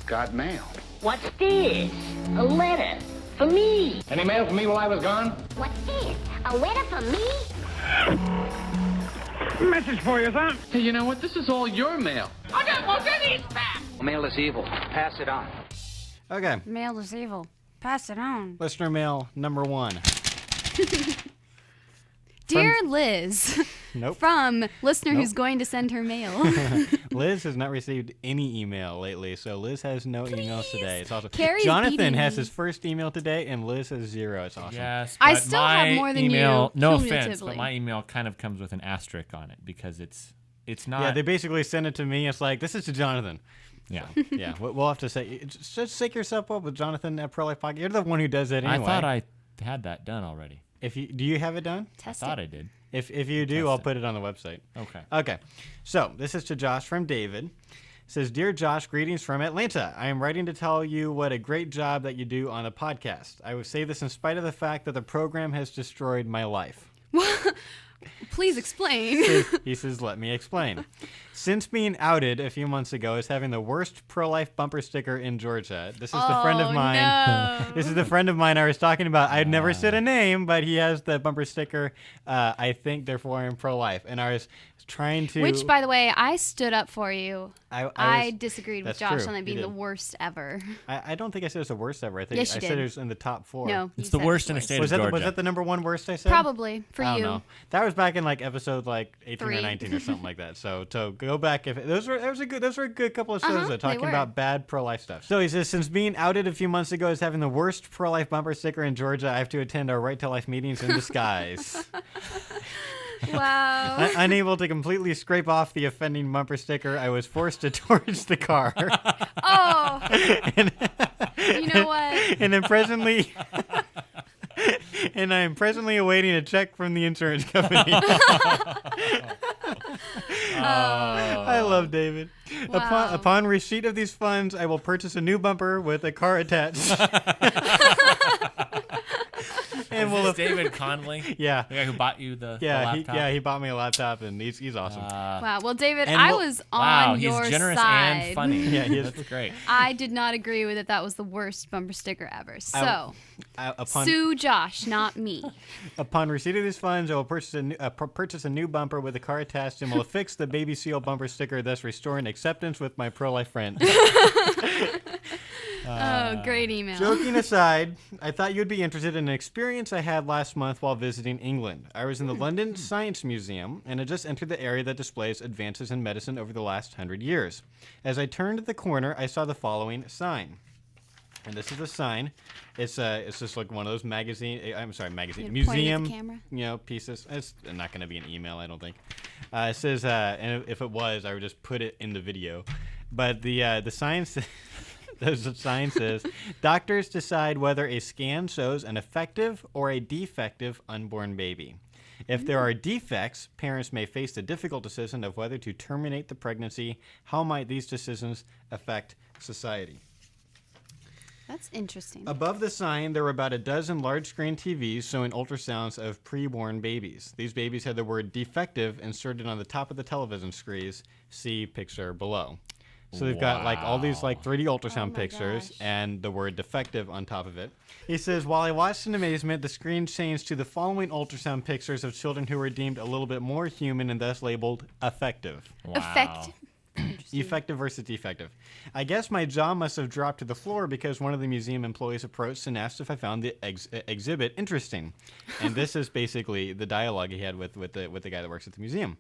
got mail. What's this? A letter. For me. Any mail for me while I was gone? What's this? A letter for me? Message for you, son. Hey, you know what? This is all your mail. I got more goodies back. Mail is evil. Pass it on. Okay. Mail is evil. Pass it on. Listener mail number 1. Dear Liz, Nope. from listener Nope. who's going to send her mail. Liz has not received any email lately, so Liz has no emails today. It's awesome. Carrie's Jonathan beating has me. his first email today, and Liz has 0. It's awesome. Yes, I but still my have more than you, email, no offense, cumulatively. but my email kind of comes with an asterisk on it because it's not. Yeah, they basically send it to me. It's like, this is to Jonathan. Yeah. Yeah, we'll have to say, just sync yourself up with Jonathan at Pro Life Podcast. You're the one who does it anyway. I thought I had that done already. Do you have it done? Test I thought it. I did. If you do, Test I'll it. put it on the website. Okay. Okay. So this is to Josh from David. It says, Dear Josh, greetings from Atlanta. I am writing to tell you what a great job that you do on the podcast. I would say this in spite of the fact that the program has destroyed my life. Please explain. He says, let me explain. Since being outed a few months ago as having the worst pro-life bumper sticker in Georgia, this is the friend of mine. No. This is the friend of mine I was talking about. I'd never said a name, but he has the bumper sticker. I think, therefore, I'm pro-life. And I was trying to... Which, by the way, I stood up for you. I was- disagreed with that's Josh true. on it You being the did. worst ever. I don't think I said it was the worst ever. I think Yes, you I said did. it was in the top 4. No, It's you the said worst in the worst. state Was of that, Georgia. was that the number 1 worst I said? Probably for I don't you. know. That was back in like episode like 18 or 3. 19 or something like that. So go back if those were a good couple of shows they talking were. about bad pro-life stuff. So he says, since being outed a few months ago as having the worst pro-life bumper sticker in Georgia, I have to attend our Right to Life meetings in disguise. Wow. Unable to completely scrape off the offending bumper sticker, I was forced to torch the car. Oh. You know what? and I'm presently awaiting a check from the insurance company. I love David. Wow. Upon receipt of these funds, I will purchase a new bumper with a car attached. And Is this David Conley? Yeah. The guy who bought you the Yeah, laptop? he bought me a laptop, and he's awesome. Wow. Well, David, And I we'll- was Wow, on your he's generous side. and funny. Yeah, he is. That's great. I did not agree with it. That was the worst bumper sticker ever. So, Upon sue Josh, not me. Upon receipt of these funds, I will purchase a new bumper with a car attached and will affix the baby seal bumper sticker, thus restoring acceptance with my pro-life friend. Oh, great email. Joking aside, I thought you'd be interested in an experience I had last month while visiting England. I was in the London Science Museum and had just entered the area that displays advances in medicine over the last 100 years. As I turned the corner, I saw the following sign. And this is the sign. It's just like one of those museum, You're pointing at the museum, camera? pieces. It's not going to be an email, I don't think. It says, and if it was, I would just put it in the video. But the sign says, the sign says, doctors decide whether a scan shows an effective or a defective unborn baby. If there are defects, parents may face the difficult decision of whether to terminate the pregnancy. How might these decisions affect society? That's interesting. Above the sign, there were about a dozen large-screen TVs showing ultrasounds of pre-born babies. These babies had the word defective inserted on the top of the television screens. See picture below. So they've got like all these like 3D ultrasound pictures gosh. and the word defective on top of it. He says, while I watched in amazement, the screen changed to the following ultrasound pictures of children who were deemed a little bit more human and thus labeled effective. Wow. Effect. Effective versus defective. I guess my jaw must have dropped to the floor because one of the museum employees approached and asked if I found the exhibit interesting. And this is basically the dialogue he had with the guy that works at the museum.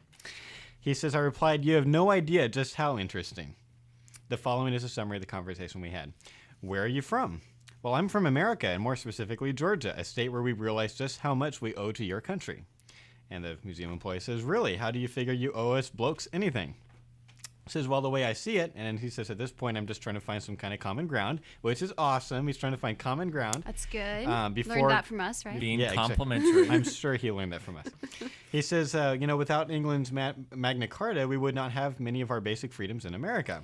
He says, I replied, you have no idea just how interesting. The following is a summary of the conversation we had. Where are you from? Well, I'm from America, and more specifically Georgia, a state where we realize just how much we owe to your country. And the museum employee says, really? How do you figure you owe us blokes anything? Says, well, the way I see it, and he says, at this point, I'm just trying to find some kind of common ground, which is awesome. He's trying to find common ground. That's good. Before Learned that from us, right? Being exactly. complimentary. I'm sure he learned that from us. He says, without England's Magna Carta, we would not have many of our basic freedoms in America.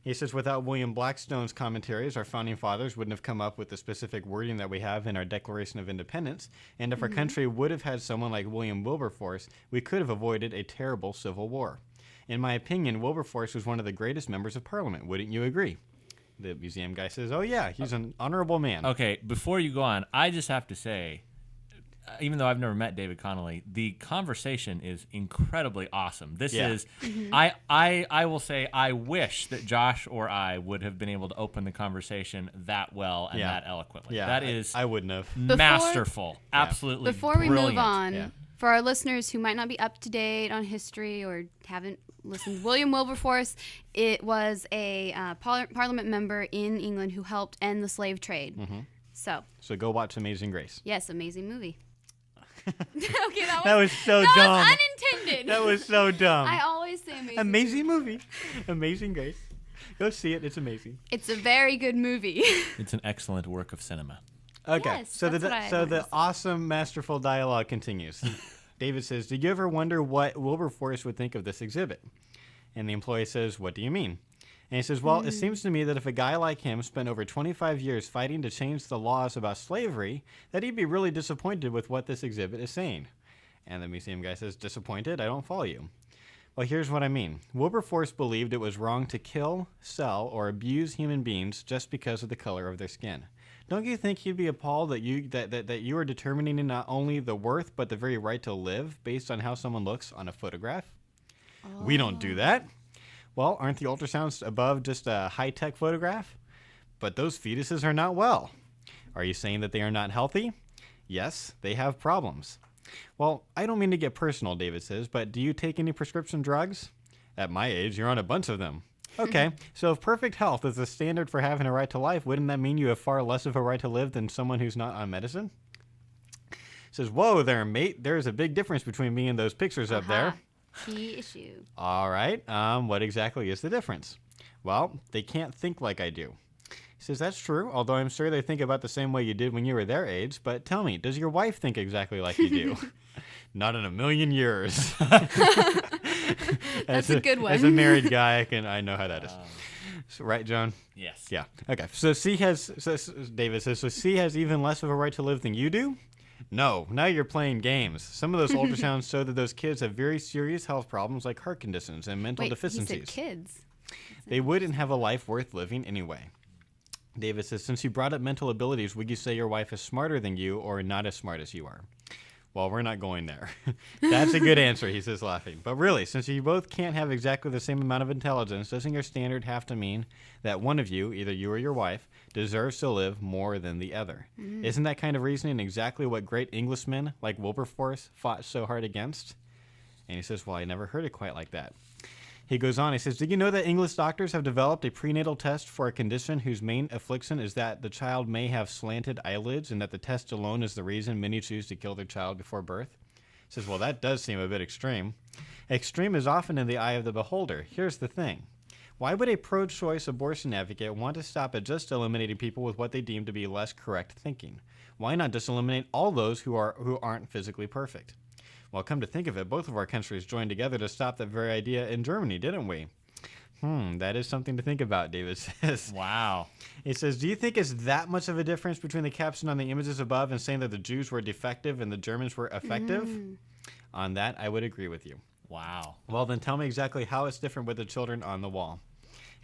He says, without William Blackstone's commentaries, our founding fathers wouldn't have come up with the specific wording that we have in our Declaration of Independence. And if our country would have had someone like William Wilberforce, we could have avoided a terrible civil war. In my opinion, Wilberforce was one of the greatest members of Parliament. Wouldn't you agree? The museum guy says, "Oh yeah, he's an honorable man." Okay, before you go on, I just have to say, even though I've never met David Connolly, the conversation is incredibly awesome. This is, I will say, I wish that Josh or I would have been able to open the conversation that well and that eloquently. Yeah, that is I wouldn't have. masterful. Absolutely Before we brilliant. move on, Yeah. for our listeners who might not be up to date on history or haven't listened, William Wilberforce, it was a Parliament member in England who helped end the slave trade. So go watch Amazing Grace. yes, amazing movie. Okay, That was so that dumb. was unintended. That was so dumb. I always say amazing. Amazing movie. Amazing Grace. Go see it. It's amazing. It's a very good movie. It's an excellent work of cinema. Okay. Yes, so that's what I so wanted the to say. awesome, masterful dialogue continues. David says, "Did you ever wonder what Wilberforce would think of this exhibit?" And the employee says, "What do you mean?" And he says, "Well, it seems to me that if a guy like him spent over 25 years fighting to change the laws about slavery, that he'd be really disappointed with what this exhibit is saying." And the museum guy says, "Disappointed? I don't follow you." Well, here's what I mean. Wilberforce believed it was wrong to kill, sell, or abuse human beings just because of the color of their skin. Don't you think he'd be appalled that you are determining not only the worth but the very right to live based on how someone looks on a photograph? We don't do that. Well, aren't the ultrasounds above just a high-tech photograph? But those fetuses are not well. Are you saying that they are not healthy? Yes, they have problems. Well, I don't mean to get personal, David says, but do you take any prescription drugs? At my age, you're on a bunch of them. Okay, so if perfect health is the standard for having a right to life, wouldn't that mean you have far less of a right to live than someone who's not on medicine? Says, "Whoa there, mate. There's a big difference between me and those pictures up there." Key issue. All right, what exactly is the difference? Well, they can't think like I do. He says, "That's true, although I'm sure they think about the same way you did when you were their age. But tell me, does your wife think exactly like you do?" "Not in a million years." That's a good one. As a married guy, I know how that is. So, right, John? Yes. Yeah. Okay. David says, "So C has even less of a right to live than you do?" "No. Now you're playing games. Some of those ultrasounds show that those kids have very serious health problems like heart conditions and mental Wait, deficiencies. he said kids. They wouldn't have a life worth living anyway." David says, "Since you brought up mental abilities, would you say your wife is smarter than you or not as smart as you are?" "Well, we're not going there." "That's a good answer," he says, laughing. "But really, since you both can't have exactly the same amount of intelligence, doesn't your standard have to mean that one of you, either you or your wife, deserves to live more than the other? Isn't that kind of reasoning exactly what great Englishmen like Wilberforce fought so hard against?" And he says, "Well, I never heard it quite like that." He goes on, he says, "Did you know that English doctors have developed a prenatal test for a condition whose main affliction is that the child may have slanted eyelids, and that the test alone is the reason many choose to kill their child before birth?" He says, "Well, that does seem a bit extreme." "Extreme is often in the eye of the beholder. Here's the thing. Why would a pro-choice abortion advocate want to stop at just eliminating people with what they deem to be less correct thinking? Why not just eliminate all those who aren't physically perfect? Well, come to think of it, both of our countries joined together to stop that very idea in Germany, didn't we?" That is something to think about, David says. Wow. He says, "Do you think it's that much of a difference between the caption on the images above and saying that the Jews were defective and the Germans were effective?" On that, I would agree with you. Wow. "Well, then tell me exactly how it's different with the children on the wall."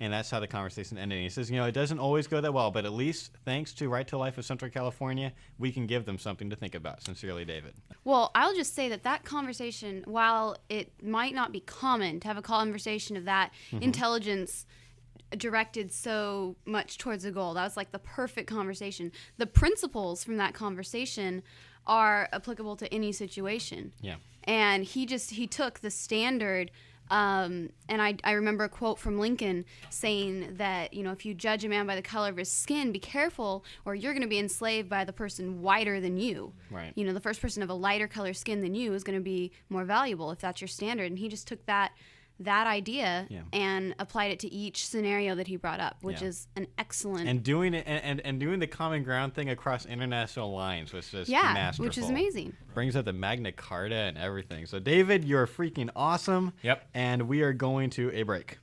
And that's how the conversation ended. And he says, "It doesn't always go that well, but at least thanks to Right to Life of Central California, we can give them something to think about. Sincerely, David." Well, I'll just say that conversation, while it might not be common to have a conversation of that intelligence directed so much towards a goal, that was like the perfect conversation. The principles from that conversation are applicable to any situation. Yeah. And he took the standard. And I remember a quote from Lincoln saying that, if you judge a man by the color of his skin, be careful or you're going to be enslaved by the person whiter than you. Right. The first person of a lighter color skin than you is going to be more valuable if that's your standard. And he just took that idea and applied it to each scenario that he brought up, which is an excellent... And doing it and doing the common ground thing across international lines was just masterful. Which is amazing. Brings up the Magna Carta and everything. So, David, you're freaking awesome. Yep. And we are going to a break.